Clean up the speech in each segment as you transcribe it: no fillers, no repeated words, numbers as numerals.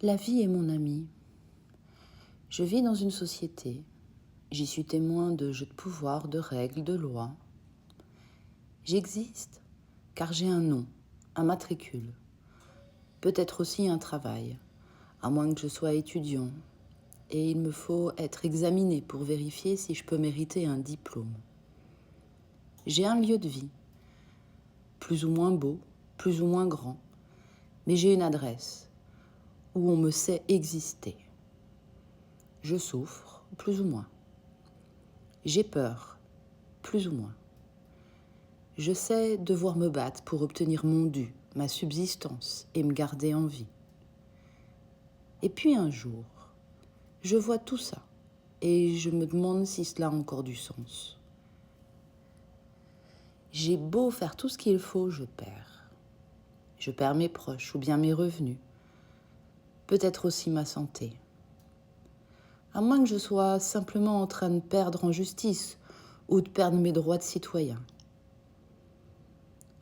La vie est mon amie. Je vis dans une société. J'y suis témoin de jeux de pouvoir, de règles, de lois. J'existe car j'ai un nom, un matricule. Peut-être aussi un travail, à moins que je sois étudiant. Et il me faut être examiné pour vérifier si je peux mériter un diplôme. J'ai un lieu de vie, plus ou moins beau, plus ou moins grand, mais j'ai une adresse où on me sait exister. Je souffre, plus ou moins. J'ai peur, plus ou moins. Je sais devoir me battre pour obtenir mon dû, ma subsistance et me garder en vie. Et puis un jour, je vois tout ça et je me demande si cela a encore du sens. J'ai beau faire tout ce qu'il faut, je perds. Je perds mes proches ou bien mes revenus, peut-être aussi ma santé. À moins que je sois simplement en train de perdre en justice ou de perdre mes droits de citoyen.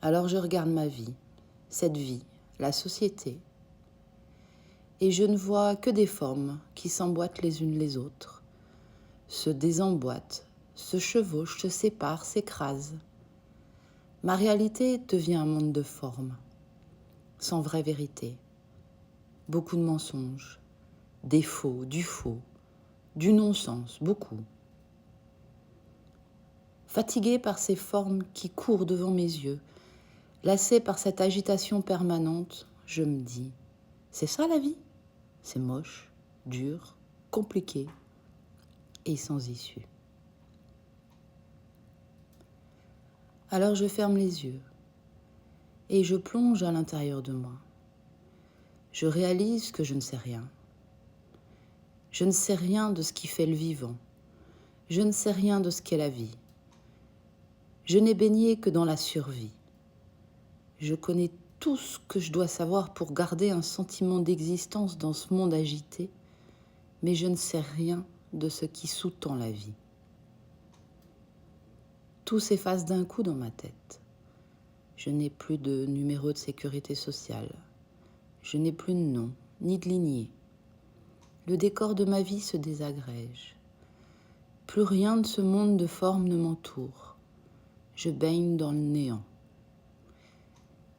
Alors je regarde ma vie, cette vie, la société, et je ne vois que des formes qui s'emboîtent les unes les autres, se désemboîtent, se chevauchent, se séparent, s'écrasent. Ma réalité devient un monde de formes, sans vraie vérité. Beaucoup de mensonges, des faux, du non-sens, beaucoup. Fatigué par ces formes qui courent devant mes yeux, lassé par cette agitation permanente, je me dis, c'est ça la vie ? C'est moche, dur, compliqué et sans issue. Alors je ferme les yeux et je plonge à l'intérieur de moi. Je réalise que je ne sais rien. Je ne sais rien de ce qui fait le vivant. Je ne sais rien de ce qu'est la vie. Je n'ai baigné que dans la survie. Je connais tout ce que je dois savoir pour garder un sentiment d'existence dans ce monde agité, mais je ne sais rien de ce qui sous-tend la vie. Tout s'efface d'un coup dans ma tête. Je n'ai plus de numéro de sécurité sociale. Je n'ai plus de nom, ni de lignée. Le décor de ma vie se désagrège. Plus rien de ce monde de forme ne m'entoure. Je baigne dans le néant.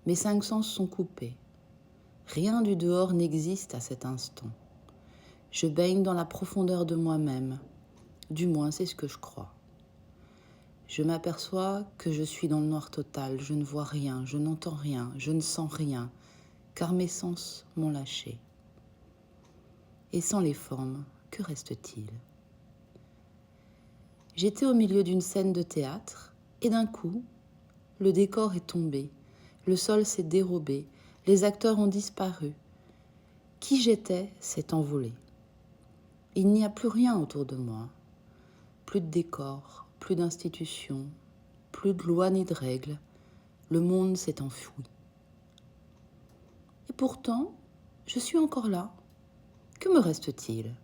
Mes 5 sens sont coupés. Rien du dehors n'existe à cet instant. Je baigne dans la profondeur de moi-même. Du moins, c'est ce que je crois. Je m'aperçois que je suis dans le noir total. Je ne vois rien, je n'entends rien, je ne sens rien, car mes sens m'ont lâché. Et sans les formes, que reste-t-il ? J'étais au milieu d'une scène de théâtre, et d'un coup, le décor est tombé, le sol s'est dérobé, les acteurs ont disparu. Qui j'étais s'est envolé. Il n'y a plus rien autour de moi, plus de décor, plus d'institutions, plus de lois ni de règles. Le monde s'est enfoui. Et pourtant, je suis encore là. Que me reste-t-il ?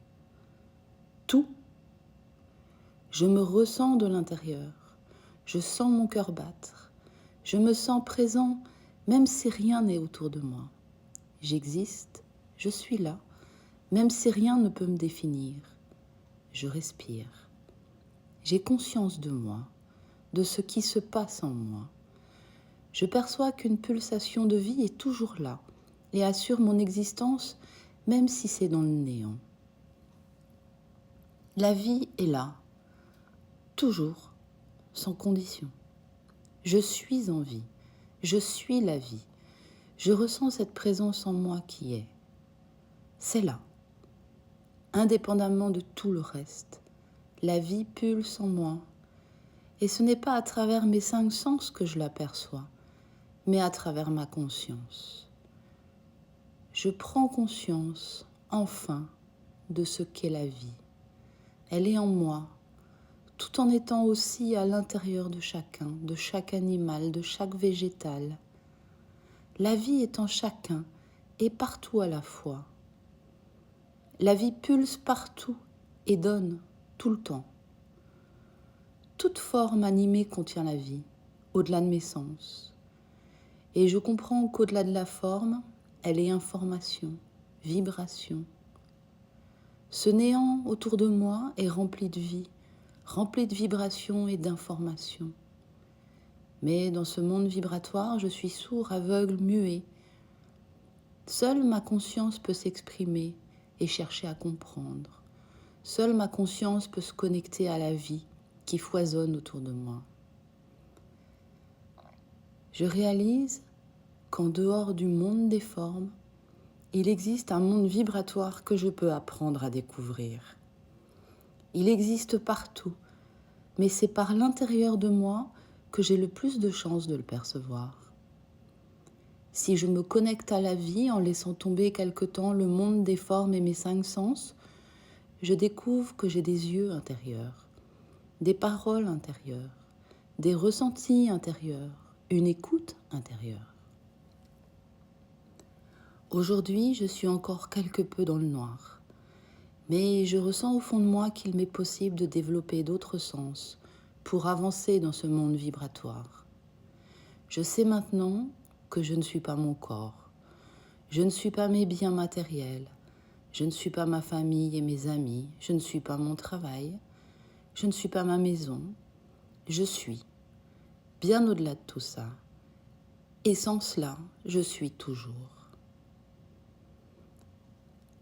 Tout. Je me ressens de l'intérieur. Je sens mon cœur battre. Je me sens présent, même si rien n'est autour de moi. J'existe, je suis là, même si rien ne peut me définir. Je respire. J'ai conscience de moi, de ce qui se passe en moi. Je perçois qu'une pulsation de vie est toujours là et assure mon existence, même si c'est dans le néant. La vie est là, toujours, sans condition. Je suis en vie, je suis la vie. Je ressens cette présence en moi qui est. C'est là, indépendamment de tout le reste. La vie pulse en moi. Et ce n'est pas à travers mes 5 sens que je l'aperçois, mais à travers ma conscience. Je prends conscience, enfin, de ce qu'est la vie. Elle est en moi, tout en étant aussi à l'intérieur de chacun, de chaque animal, de chaque végétal. La vie est en chacun et partout à la fois. La vie pulse partout et donne tout le temps. Toute forme animée contient la vie, au-delà de mes sens. Et je comprends qu'au-delà de la forme, elle est information, vibration. Ce néant autour de moi est rempli de vie, rempli de vibrations et d'informations. Mais dans ce monde vibratoire, je suis sourd, aveugle, muet. Seule ma conscience peut s'exprimer et chercher à comprendre. Seule ma conscience peut se connecter à la vie qui foisonne autour de moi. Je réalise qu'en dehors du monde des formes, il existe un monde vibratoire que je peux apprendre à découvrir. Il existe partout, mais c'est par l'intérieur de moi que j'ai le plus de chances de le percevoir. Si je me connecte à la vie en laissant tomber quelque temps le monde des formes et mes 5 sens, je découvre que j'ai des yeux intérieurs, des paroles intérieures, des ressentis intérieurs, une écoute intérieure. Aujourd'hui, je suis encore quelque peu dans le noir, mais je ressens au fond de moi qu'il m'est possible de développer d'autres sens pour avancer dans ce monde vibratoire. Je sais maintenant que je ne suis pas mon corps, je ne suis pas mes biens matériels, je ne suis pas ma famille et mes amis, je ne suis pas mon travail, je ne suis pas ma maison, je suis bien au-delà de tout ça. Et sans cela, je suis toujours.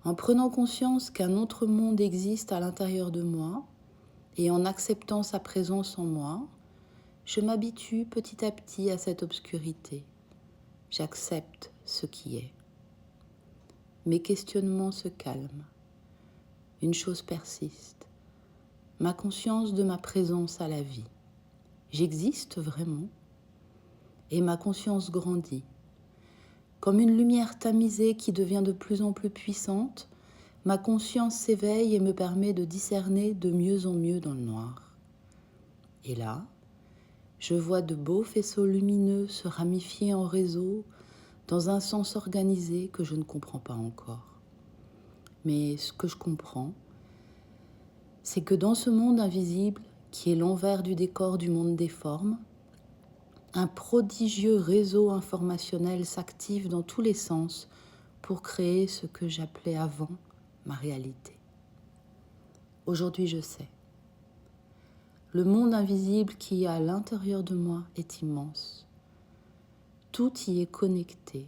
En prenant conscience qu'un autre monde existe à l'intérieur de moi et en acceptant sa présence en moi, je m'habitue petit à petit à cette obscurité. J'accepte ce qui est. Mes questionnements se calment. Une chose persiste, ma conscience de ma présence à la vie. J'existe vraiment et ma conscience grandit. Comme une lumière tamisée qui devient de plus en plus puissante, ma conscience s'éveille et me permet de discerner de mieux en mieux dans le noir. Et là, je vois de beaux faisceaux lumineux se ramifier en réseau dans un sens organisé que je ne comprends pas encore. Mais ce que je comprends, c'est que dans ce monde invisible, qui est l'envers du décor du monde des formes, un prodigieux réseau informationnel s'active dans tous les sens pour créer ce que j'appelais avant ma réalité. Aujourd'hui, je sais. Le monde invisible qui est à l'intérieur de moi est immense. Tout y est connecté.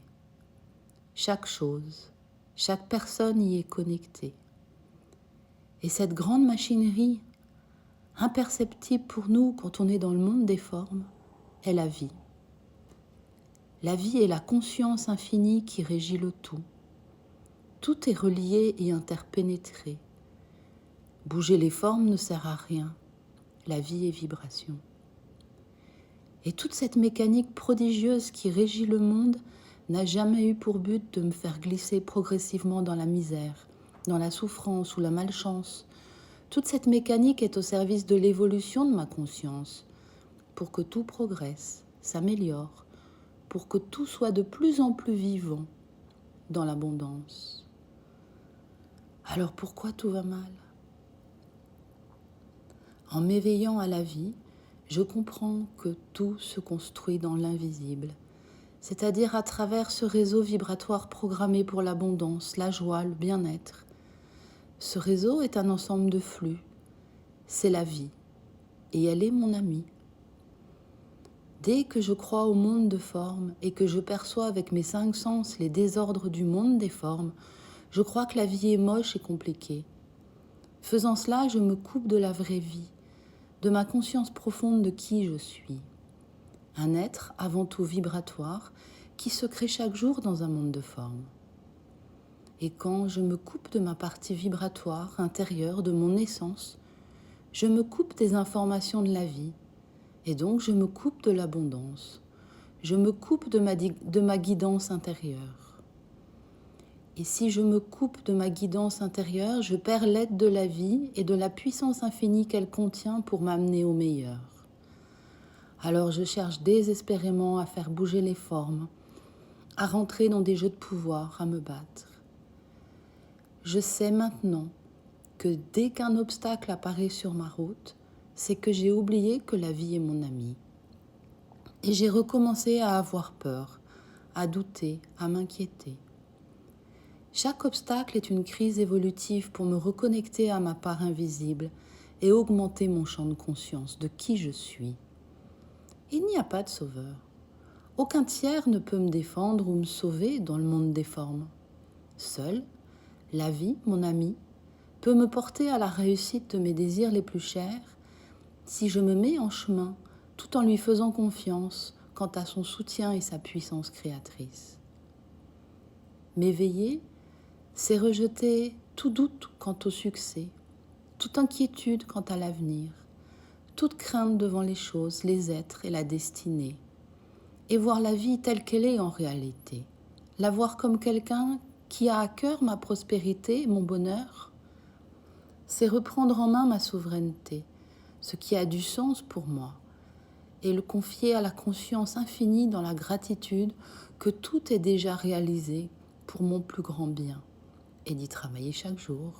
Chaque chose, chaque personne y est connectée. Et cette grande machinerie, imperceptible pour nous quand on est dans le monde des formes, est la vie. La vie est la conscience infinie qui régit le tout. Tout est relié et interpénétré. Bouger les formes ne sert à rien. La vie est vibration. Et toute cette mécanique prodigieuse qui régit le monde n'a jamais eu pour but de me faire glisser progressivement dans la misère, dans la souffrance ou la malchance. Toute cette mécanique est au service de l'évolution de ma conscience, pour que tout progresse, s'améliore, pour que tout soit de plus en plus vivant dans l'abondance. Alors pourquoi tout va mal ? En m'éveillant à la vie, je comprends que tout se construit dans l'invisible, c'est-à-dire à travers ce réseau vibratoire programmé pour l'abondance, la joie, le bien-être. Ce réseau est un ensemble de flux, c'est la vie, et elle est mon amie. Dès que je crois au monde de formes et que je perçois avec mes 5 sens les désordres du monde des formes, je crois que la vie est moche et compliquée. Faisant cela, je me coupe de la vraie vie, de ma conscience profonde de qui je suis. Un être avant tout vibratoire qui se crée chaque jour dans un monde de formes. Et quand je me coupe de ma partie vibratoire intérieure, de mon essence, je me coupe des informations de la vie, et donc je me coupe de l'abondance. Je me coupe de ma guidance intérieure. Et si je me coupe de ma guidance intérieure, je perds l'aide de la vie et de la puissance infinie qu'elle contient pour m'amener au meilleur. Alors je cherche désespérément à faire bouger les formes, à rentrer dans des jeux de pouvoir, à me battre. Je sais maintenant que dès qu'un obstacle apparaît sur ma route, c'est que j'ai oublié que la vie est mon amie. Et j'ai recommencé à avoir peur, à douter, à m'inquiéter. Chaque obstacle est une crise évolutive pour me reconnecter à ma part invisible et augmenter mon champ de conscience de qui je suis. Il n'y a pas de sauveur. Aucun tiers ne peut me défendre ou me sauver dans le monde des formes. Seule, la vie, mon amie, peut me porter à la réussite de mes désirs les plus chers si je me mets en chemin tout en lui faisant confiance quant à son soutien et sa puissance créatrice. M'éveiller, c'est rejeter tout doute quant au succès, toute inquiétude quant à l'avenir, toute crainte devant les choses, les êtres et la destinée, et voir la vie telle qu'elle est en réalité, la voir comme quelqu'un qui a à cœur ma prospérité, mon bonheur, c'est reprendre en main ma souveraineté, ce qui a du sens pour moi, et le confier à la conscience infinie dans la gratitude que tout est déjà réalisé pour mon plus grand bien, et d'y travailler chaque jour.